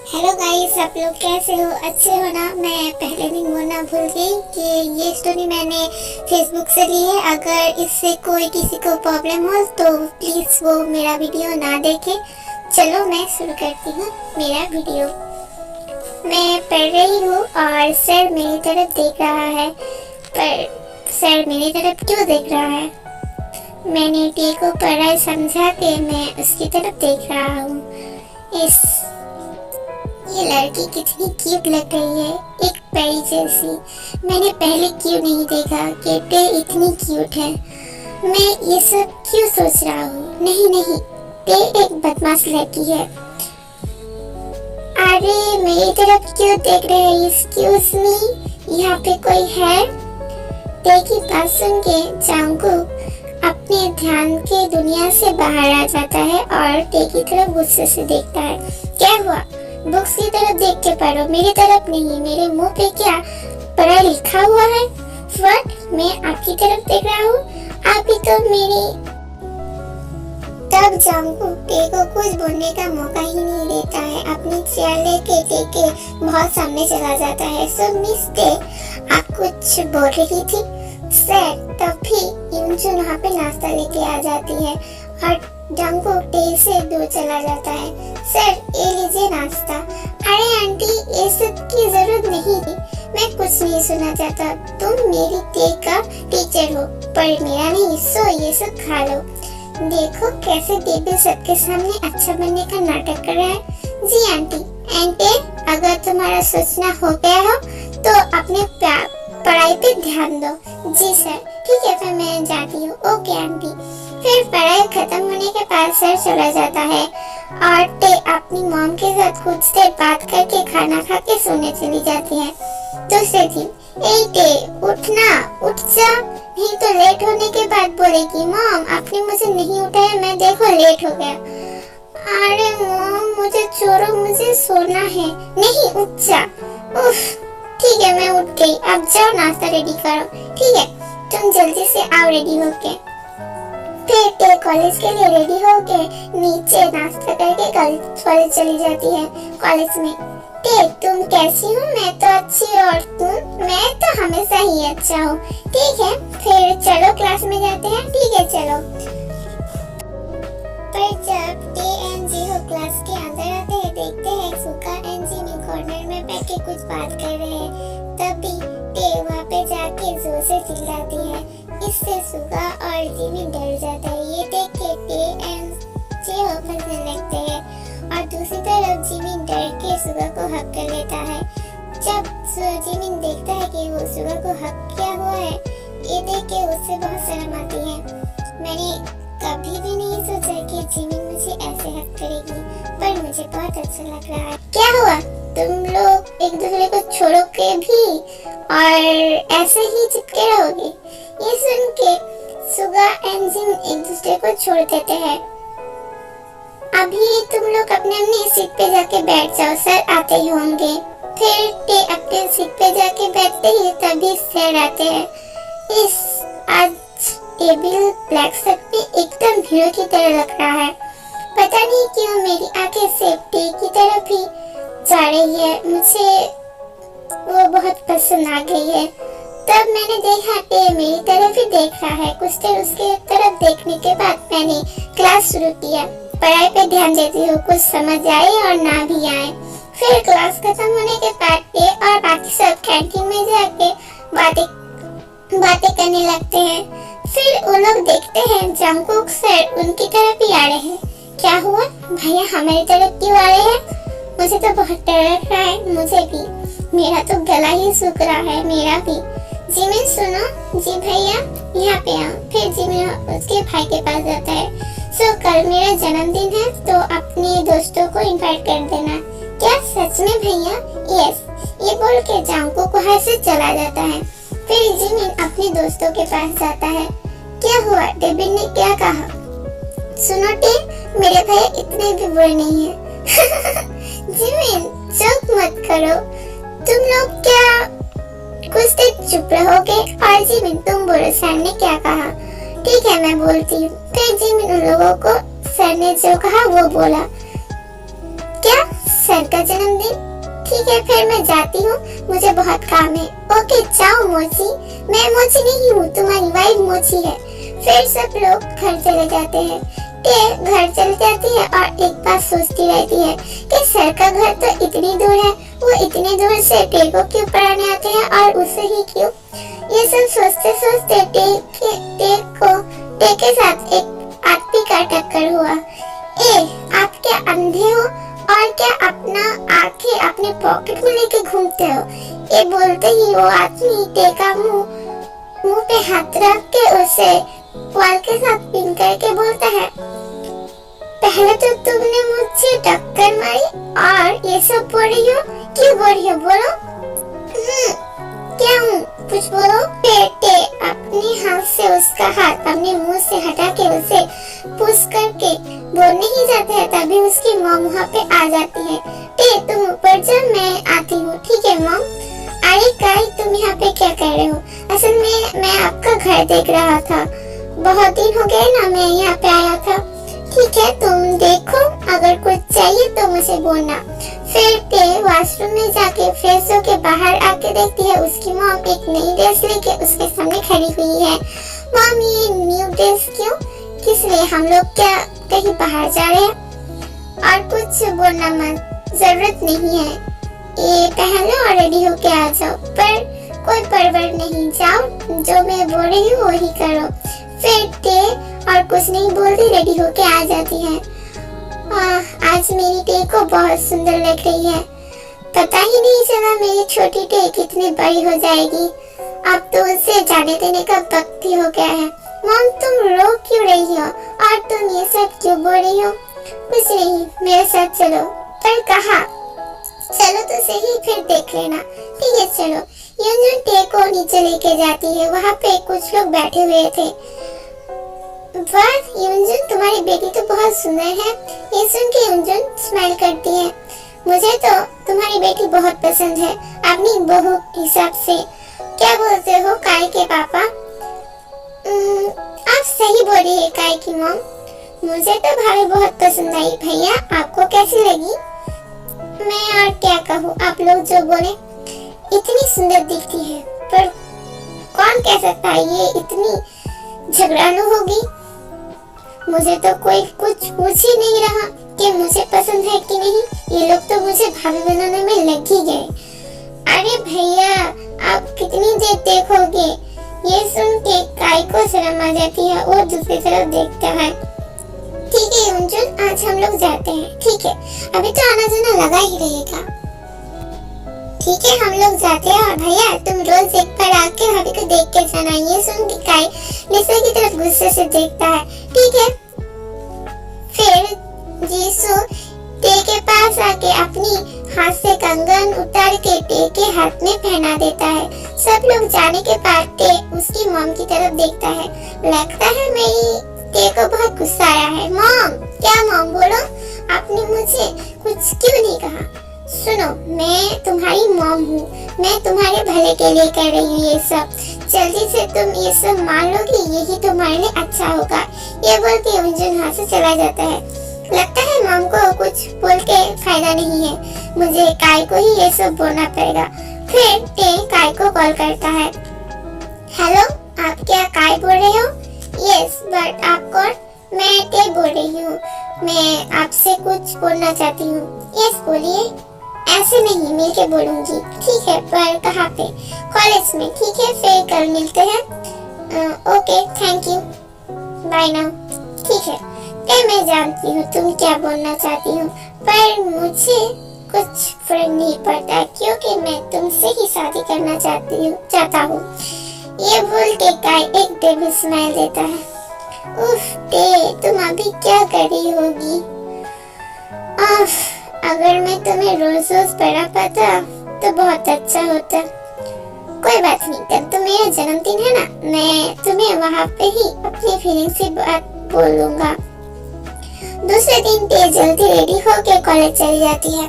Hello guys, आप लोग कैसे हो? अच्छे हो ना? मैं पहले दिन बोलना भूल गई कि ये स्टोरी मैंने फेसबुक से ली है। अगर इससे कोई किसी को प्रॉब्लम हो तो प्लीज़ वो मेरा वीडियो ना देखे। चलो मैं शुरू करती हूँ मेरा वीडियो। मैं पढ़ रही हूँ और सर मेरी तरफ देख रहा है, पर सर मेरी तरफ क्यों देख रहा है? मैंने टी को पढ़ा समझा के मैं उसकी तरफ देख रहा हूँ। ये लड़की कितनी क्यूट लग रही है, एक परी जैसी। मैंने पहले क्यों नहीं देखा कि टे इतनी क्यूट है। मैं ये सब क्यों सोच रहा हूँ? नहीं, टे एक बदमाश लड़की है। अरे मेरी तरफ क्यों देख रहे हैं? एक्सक्यूज मी, यहाँ पे कोई है? टे की बात सुन के जांगकुक अपने ध्यान के दुनिया से बाहर आ जाता है और टे की तरफ गुस्से से देखता है। क्या हुआ? बुक्स की तरफ देख के पढ़ो, मेरी तरफ नहीं। मेरे मुंह पे क्या पढ़ा लिखा हुआ है? व्हाट? मैं आपकी तरफ देख रहा हूँ? आप ही तो मेरी। तब जांगकुक टे को कुछ बोलने का मौका ही नहीं देता है। अपनी चेयर लेके टे के बहुत सामने चला जाता है। सो मिस टे, आप कुछ बोल रही थी? सर तभी यूनजुन वहाँ पे नाश्ता लेके आ जाती है और जांगकुक टे से दूर चला जाता है। सर ये लीजिए नाश्ता। अरे आंटी, ये सब की जरूरत नहीं थी। मैं कुछ नहीं सुनना चाहता। तुम मेरी टे का टीचर हो पर मेरा नहीं, सो ये सब खा लो। देखो कैसे बेबी सबके सामने अच्छा बनने का नाटक कर रहा है। जी आंटी। आंटी, अगर तुम्हारा सोचना हो गया हो तो अपने पढ़ाई पे ध्यान दो। जी सर। ठीक है, फिर मैं जाती हूँ। Okay aunty. फिर पढ़ाई खत्म होने के बाद सर चला जाता है और टे अपनी मॉम के साथ कुछ देर बात करके खाना खा के सोने चली जाती है। दूसरे दिन, ए टे उठना, उठ जा, नहीं तो लेट होने के बाद बोलेगी मॉम आपने मुझे नहीं उठाया, मैं देखो लेट हो गया। अरे मॉम मुझे छोड़ो, मुझे सोना है। नहीं, उठ जा। उफ, ठीक है मैं उठ गई, अब जाओ नाश्ता रेडी करो। ठीक है, तुम जल्दी से आओ रेडी होके। फिर टे कॉलेज के लिए रेडी होके नीचे नाश्ता करके कॉलेज चली जाती है। कॉलेज में, टे तुम कैसी हो? मैं तो अच्छी, और तुम? मैं तो हमेशा ही अच्छा हूँ। ठीक है, फिर चलो क्लास में जाते हैं। ठीक है चलो। पर जब टे एंड जीहो क्लास के अंदर आते हैं, देखते हैं सुगा एंड जिमिन कॉर्नर में बैठ के कुछ बात कर रहे हैं। तभी टे वहाँ पे जाके जोर से चिल्लाती है। इससे सुगा और जिमिन डर जाता है। ये देख के टे एंड जीहो हंसने लगते हैं और दूसरी तरफ जिमिन डर के सुगा को हक कर लेता है। जब जिमिन देखता है कि वो सुगा को हक किया हुआ है, ये देख के उससे बहुत शर्म आती है। मैंने कभी भी नहीं सोचा कि जिमिन मुझे ऐसे हक करेगी, पर मुझे बहुत अच्छा लग रहा है। क्या हुआ? तुम लोग एक दूसरे को छोड़ो के भी और ऐसे ही चिपके रहोगे? ये सुन के सुगा एंड जिमिन एक दूसरे को छोड़ देते हैं। अभी तुम लोग अपने अपने सीट पे जाके बैठ जाओ, सर आते ही होंगे। फिर टे अपने सीट पे जाके बैठते ही तभी सर आते हैं। इस आज टेबल ब्लैक शर्ट पे एकदम हीरो की तरह लग रहा है। पता नहीं क्यों मेरी आंखें से टे की तरफ ही जा रही है। मुझे वो बहुत पसंद आ गई है। तब मैंने देखा टे मेरी तरफ ही देख रहा है। कुछ देर उसके तरफ देखने के बाद मैंने क्लास शुरू किया। पढ़ाई पे ध्यान देती हूँ, कुछ समझ आए और ना भी आए। फिर क्लास खत्म होने के बाद टे और बाकी सब कैंटीन में जाके बातें करने लगते हैं। फिर वो लोग देखते हैं जांगकुक सर उनकी तरफ ही आ रहे हैं। क्या हुआ भैया, हमारी तरफ क्यों आ रहे हैं? मुझे तो बहुत डर लग रहा है। मुझे भी, मेरा तो गला ही सूख रहा है। मेरा भी। जिमिन सुनो। जी भैया, यहाँ पे आओ। फिर जिमिन उसके भाई के पास जाता है। सो कल मेरा जन्मदिन है तो अपने दोस्तों को इनवाइट कर देना। क्या सच में भैया? यस। ये बोल के जांगकुक वहाँ से चला जाता है। फिर जिमिन अपने दोस्तों के पास जाता है। क्या हुआ? डेविड ने क्या कहा? सुनो टे, मेरे भाई इतने भी बुरे नहीं है। जिमिन जोक मत करो। तुम लोग क्या कुछ देर चुप रहोगे? और जिमिन तुम बोलो सर ने क्या कहा? ठीक है मैं बोलती हूँ। फिर जिमिन उन लोगों को सर ने जो कहा वो बोला। क्या बहन का जन्मदिन। ठीक है फिर मैं जाती हूँ, मुझे बहुत काम है। ओके जाओ मोची। मैं मोची नहीं हूँ, तुम्हारी वाइफ मोची है। फिर सब लोग घर चले जाते हैं। टे घर चली जाती है और एक बात सोचती रहती है कि सर का घर तो इतनी दूर है, वो इतने दूर से टे को क्यों पढ़ाने आते हैं और उसे ही क्यों। ये सब सोचते सोचते टे के साथ एक आदमी का टक्कर हुआ। आप क्या अंधे हो और क्या अपना आंखें अपने पॉकेट में लेके घूमते हो। ये बोलते ही वो आदमी टे का मुंह पे हाथ रख के उसे वाल के साथ पिन करके बोलता है, पहले तो तुमने मुझसे टक्कर मारी और ये सब बोल रही हो, क्यों बोल रही हो बोलो। क्या हूँ कुछ बोलो। टे अपने हाथ से उसका हाथ अपने मुंह से हटा के उसे पुश करके बोलने ही जाता है, तभी उसकी मॉम वहाँ पे आ जाती है। टे तुम ऊपर जा, मैं आती हूँ। ठीक है मॉम। अरे काई तुम यहाँ पे क्या कर रहे हो। असल में मैं आपका घर देख रहा था, बहुत दिन हो गए ना मैं यहाँ पे आया था। ठीक है तुम देखो, अगर कुछ चाहिए तो मुझे बोलना। फिर टे वॉशरूम में जाके फ्रेश होके बाहर आके देखती है उसकी मॉम एक नई ड्रेस लेके उसके सामने खड़ी हुई है। मॉम ये न्यू ड्रेस क्यों, किस लिए, हम लोग क्या कहीं बाहर जा रहे हैं। और कुछ बोलना मत, जरूरत नहीं है, ये पहन लो और रेडी होके आ जाओ। पर कोई परवर नहीं, जाओ जो मैं बोल रही हूँ वही करो। फिर टे और कुछ नहीं बोलती रेडी होके आ जाती है। आज मेरी टे को बहुत सुंदर लग रही है, पता ही नहीं चला मेरी छोटी टे कितनी बड़ी हो जाएगी। अब तो उसे जाने देने का वक्त ही हो गया है। मॉम तुम रो क्यों रही हो और तुम ये सब क्यों बोल रही हो। कुछ नहीं, मेरे साथ चलो। पर कहा, चलो तो सही, फिर देख लेना। ठीक है चलो। यूंजुन टे को नीचे लेके जाती है, वहाँ पे कुछ लोग बैठे हुए थे। वाह यूंजुन तुम्हारी बेटी तो बहुत सुंदर है। ये सुन के यूंजुन स्माइल करती है। मुझे तो तुम्हारी बेटी बहुत पसंद है, अपनी बहू हिसाब से। क्या बोलते हो काई के पापा। आप सही बोली है काई की मॉम, मुझे तो भाभी बहुत पसंद आई। भैया आपको कैसी लगी। मैं और क्या कहूँ, आप लोग जो बोले। इतनी सुंदर दिखती है, पर कौन कह सकता है ये इतनी झगड़ालू होगी। मुझे तो कोई कुछ पूछ ही नहीं रहा कि मुझे पसंद है कि नहीं। ये लोग तो मुझे भाभी बनाने में लग ही गए। अरे भैया आप कितनी देर देखोगे। ये सुन के काई को शर्म आ जाती है और दूसरी तरफ देखता है। ठीक है यूंजुन आज हम लोग जाते हैं। ठीक है अभी तो आना जाना लगा ही रहेगा। ठीक है हम लोग जाते हैं। और भैया तुम रोज एक बार आके भाभी को देख के जाना। ये सुन के काई लिसा की तरफ गुस्से से देखता है। ठीक है। फिर जीसू टे के पास आके अपनी हाथ से कंगन उतार के टे के हाथ में पहना देता है। सब लोग जाने के बाद टे उसकी मॉम की तरफ देखता है। लगता है मेरी टे को बहुत गुस्सा आया है। मॉम क्या मॉम बोलो, आपने मुझे कुछ क्यों नहीं कहा। सुनो मैं तुम्हारी मॉम हूँ, मैं तुम्हारे भले के लिए कर रही हूँ ये सब। जल्दी से तुम ये सब मान लोगी, यही तुम्हारे लिए अच्छा होगा। ये बोल के यूंजुन वहाँ से चला जाता है। लगता है मॉम को कुछ बोल के फायदा नहीं है, मुझे काई को ही ये सब बोलना पड़ेगा। फिर टे काई को कॉल करता है। हेलो आप क्या काई बोल रहे हो। यस बट आप कौन। मैं टे बोल रही हूँ, मैं आपसे कुछ बोलना चाहती हूँ। यस बोलिए। ऐसे नहीं मिलके बोलूंगी। ठीक है पर कहाँ पे। कॉलेज में। ठीक है फिर कल मिलते हैं। Okay thank you bye now. ठीक है मैं जानती हूँ तुम क्या बोलना चाहती हो, पर मुझे कुछ फर्क नहीं पड़ता क्योंकि मैं तुमसे ही शादी करना चाहता हूँ। ये बोल के काई एक डेविल स्माइल देता है। उफ टे तुम अभी क्या कर रही होगी। अगर मैं तुम्हें रोज रोज पढ़ा पाता तो बहुत अच्छा होता। कोई बात नहीं, तब तो मेरा जन्मदिन है ना, मैं तुम्हें वहाँ पे ही अपनी फीलिंग से बात बोलूंगा। दूसरे दिन टे जल्दी रेडी होके कॉलेज चली जाती है।